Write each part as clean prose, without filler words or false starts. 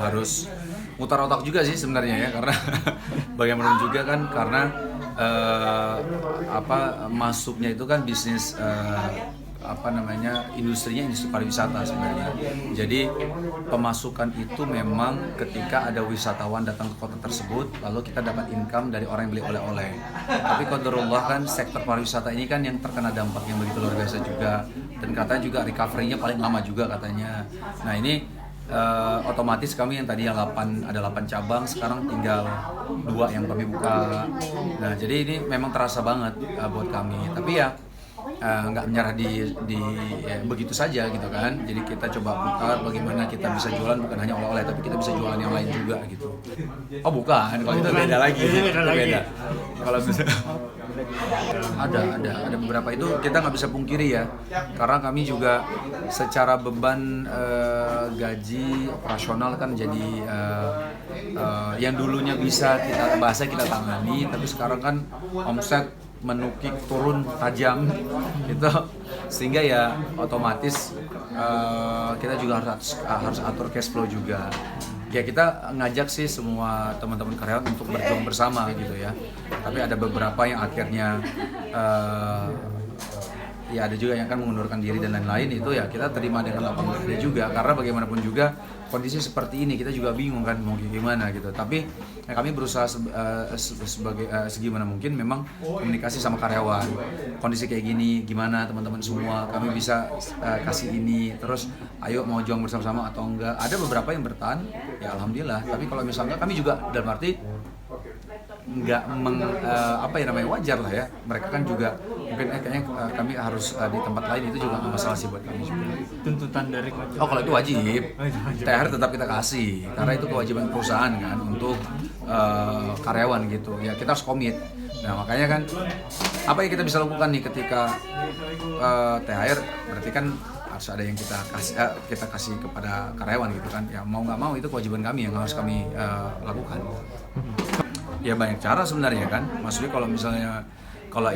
harus mutar otak juga sih sebenarnya ya, karena bagaimanapun juga kan karena masuknya itu kan bisnis industrinya industri pariwisata sebenarnya. Jadi pemasukan itu memang ketika ada wisatawan datang ke kota tersebut, lalu kita dapat income dari orang yang beli oleh-oleh. Tapi qadarullah kan sektor pariwisata ini kan yang terkena dampak yang begitu luar biasa juga, dan katanya juga recovery-nya paling lama juga katanya. Nah ini otomatis kami yang tadi ada 8 cabang, sekarang tinggal 2 yang kami buka. Nah jadi ini memang terasa banget buat kami. Tapi ya nggak menyerah di begitu saja gitu kan. Jadi kita coba putar bagaimana kita bisa jualan bukan hanya oleh-oleh, tapi kita bisa jualan yang lain juga gitu. Oh bukan, kalau itu beda lagi. Beda. Kalau ada beberapa itu kita nggak bisa pungkiri ya, karena kami juga secara beban gaji operasional kan jadi yang dulunya bisa kita tangani, tapi sekarang kan omset menukik turun tajam gitu, sehingga ya otomatis kita juga harus atur cash flow juga. Ya kita ngajak sih semua teman-teman karyawan untuk berjuang bersama gitu ya. Tapi ada beberapa yang akhirnya ya ada juga yang akan mengundurkan diri dan lain-lain, itu ya kita terima dengan lapang dada juga, karena bagaimanapun juga kondisi seperti ini kita juga bingung kan mau gimana gitu. Tapi kami berusaha segimana mungkin memang komunikasi sama karyawan, kondisi kayak gini gimana teman-teman semua, kami bisa kasih ini, terus ayo mau juang bersama-sama atau enggak. Ada beberapa yang bertahan ya alhamdulillah, tapi kalau misalnya kami juga dalam arti nggak wajar lah ya, mereka kan juga mungkin kayaknya kami harus di tempat lain, itu juga nggak masalah sih buat kami juga. Tuntutan dari kalau itu wajib THR tetap kita kasih, karena itu kewajiban perusahaan kan untuk karyawan gitu ya, kita harus komit. Nah makanya kan apa yang kita bisa lakukan nih ketika THR, berarti kan harus ada yang kita kasih kepada karyawan gitu kan ya, mau nggak mau itu kewajiban kami yang harus kami lakukan. Ya banyak cara sebenarnya kan, maksudnya kalau misalnya kalau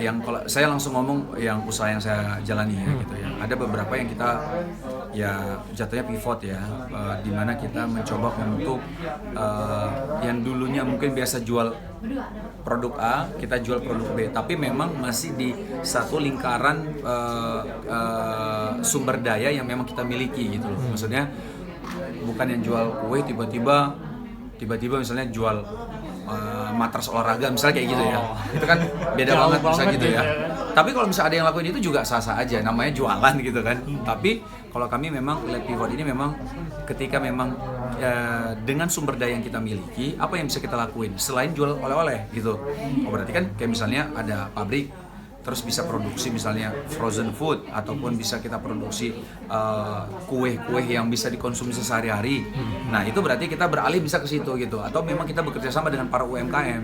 saya langsung ngomong yang usaha yang saya jalani ya gitu ya, ada beberapa yang kita ya jatuhnya pivot ya, dimana kita mencoba untuk yang dulunya mungkin biasa jual produk A, kita jual produk B, tapi memang masih di satu lingkaran sumber daya yang memang kita miliki gitu loh. Maksudnya bukan yang jual kue tiba-tiba misalnya jual matras olahraga misalnya kayak gitu ya, itu kan beda banget misalnya gitu ya. Tapi kalau misalnya ada yang lakuin itu juga sah-sah aja, namanya jualan gitu kan. Tapi kalau kami memang Lab Pivot ini memang ketika memang dengan sumber daya yang kita miliki, apa yang bisa kita lakuin selain jual oleh-oleh gitu. Berarti kan kayak misalnya ada pabrik, terus bisa produksi misalnya frozen food, ataupun bisa kita produksi kue-kue yang bisa dikonsumsi sehari-hari. Nah itu berarti kita beralih bisa ke situ gitu. Atau memang kita bekerja sama dengan para UMKM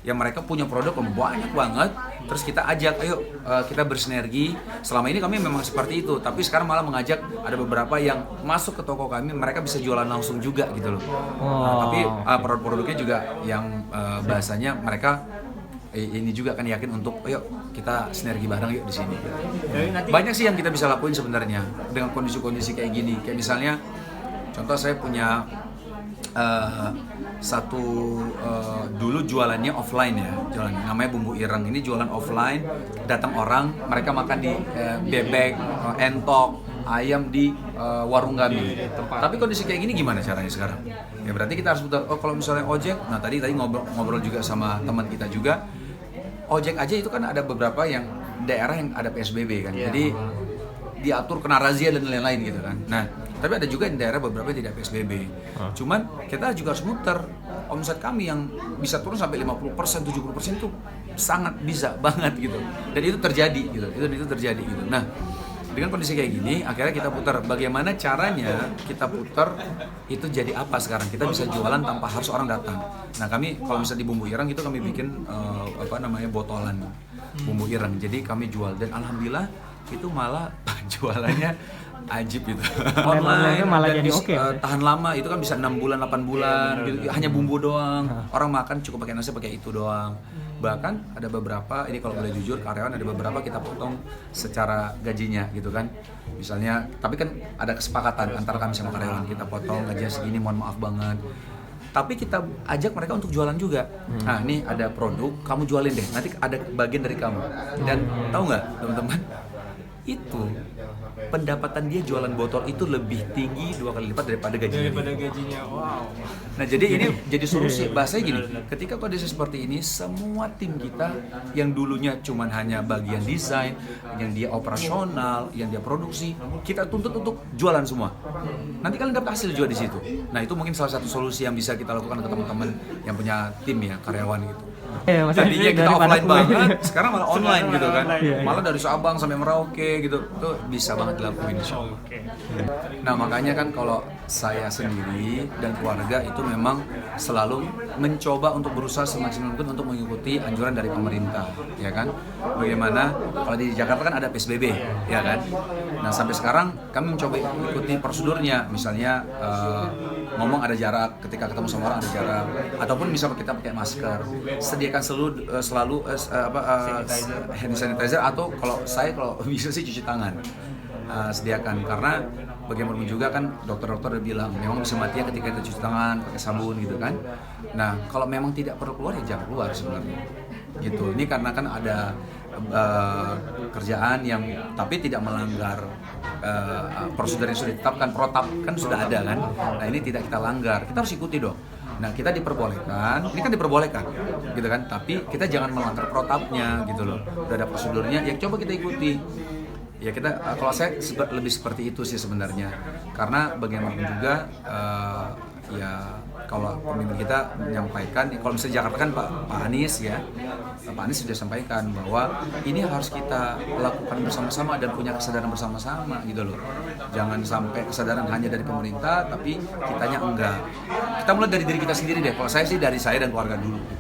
yang mereka punya produk yang banyak banget, terus kita ajak ayo kita bersinergi. Selama ini kami memang seperti itu, tapi sekarang malah mengajak ada beberapa yang masuk ke toko kami, mereka bisa jualan langsung juga gitu loh. Tapi produk-produknya juga yang bahasanya mereka ini juga kan yakin untuk ayo kita sinergi bareng yuk di sini. Banyak sih yang kita bisa lakuin sebenarnya dengan kondisi-kondisi kayak gini. Kayak misalnya contoh saya punya dulu jualannya offline ya, jualannya namanya Bumbu Ireng. Ini jualan offline, datang orang, mereka makan di bebek, entok, ayam di warung kami. Tapi kondisi kayak gini gimana caranya sekarang? Ya berarti kita harus putar. Kalau misalnya ojek, nah tadi ngobrol juga sama teman kita juga. Ojek aja itu kan ada beberapa yang daerah yang ada PSBB kan, jadi diatur kena razia dan lain-lain gitu kan. Nah, tapi ada juga di daerah beberapa yang tidak PSBB. Cuman kita juga harus muter. Omset kami yang bisa turun sampai 50%, 70% itu sangat bisa banget gitu. Dan itu terjadi gitu. Itu terjadi gitu. Nah, dengan kondisi kayak gini, akhirnya kita putar. Bagaimana caranya kita putar itu jadi apa sekarang? Kita bisa jualan tanpa harus orang datang. Nah, kami kalau misalnya di Bumbu Ireng itu kami bikin botolan bumbu ireng. Jadi kami jual dan alhamdulillah itu malah jualannya ajib gitu. Online malah dan jadi oke. tahan lama, itu kan bisa 6 bulan, 8 bulan gitu. Hanya bumbu doang. Orang makan cukup pakai nasi, pakai itu doang. Bahkan ada beberapa, ini kalau boleh jujur, karyawan ada beberapa kita potong secara gajinya gitu kan. Misalnya, tapi kan ada kesepakatan antara kami sama karyawan, kita potong gajinya segini, mohon maaf banget. Tapi kita ajak mereka untuk jualan juga. Nah, ini ada produk, kamu jualin deh. Nanti ada bagian dari kamu. Dan tahu nggak, teman-teman? Itu pendapatan dia jualan botol itu lebih tinggi 2 kali lipat daripada gajinya. Wow. Nah, jadi ini jadi solusi. Bahasanya gini, ketika kondisi seperti ini, semua tim kita yang dulunya cuman hanya bagian desain, yang dia operasional, yang dia produksi, kita tuntut untuk jualan semua. Nanti kalian dapat hasil juga di situ. Nah, itu mungkin salah satu solusi yang bisa kita lakukan ke teman-teman yang punya tim ya, karyawan gitu. Tadinya kita offline banget, sekarang malah online gitu kan. Malah dari Sabang sampai Merauke gitu, tuh bisa banget dilakuin. Nah, makanya kan kalau saya sendiri dan keluarga itu memang selalu mencoba untuk berusaha semaksimal mungkin untuk mengikuti anjuran dari pemerintah, ya kan. Bagaimana kalau di Jakarta kan ada PSBB, ya kan. Nah, sampai sekarang kami mencoba ikuti prosedurnya, misalnya ngomong ada jarak, ketika ketemu sama orang ada jarak, ataupun misalnya kita pakai masker, sediakan selalu hand sanitizer, atau kalau bisa sih cuci tangan. Sediakan, karena bagaimanapun juga kan dokter-dokter udah bilang memang bisa mati ya ketika kita cuci tangan pakai sabun gitu kan. Nah, kalau memang tidak perlu keluar ya jangan keluar sebenarnya gitu. Ini karena kan ada kerjaan yang tapi tidak melanggar prosedur yang sudah ditetapkan, protap kan sudah ada kan. Nah, ini tidak kita langgar, kita harus ikuti dong. Nah, kita diperbolehkan, ini kan diperbolehkan gitu kan, tapi kita jangan melanggar protapnya gitu loh. Udah ada prosedurnya, ya coba kita ikuti. Ya kita, kalau saya lebih seperti itu sih sebenarnya, karena bagaimanapun juga ya kalau pemimpin kita menyampaikan, kalau misalnya Jakarta kan Pak Anies ya, Pak Anies sudah sampaikan bahwa ini harus kita lakukan bersama-sama dan punya kesadaran bersama-sama gitu loh. Jangan sampai kesadaran hanya dari pemerintah tapi kitanya enggak. Kita mulai dari diri kita sendiri deh. Kalau saya sih dari saya dan keluarga dulu.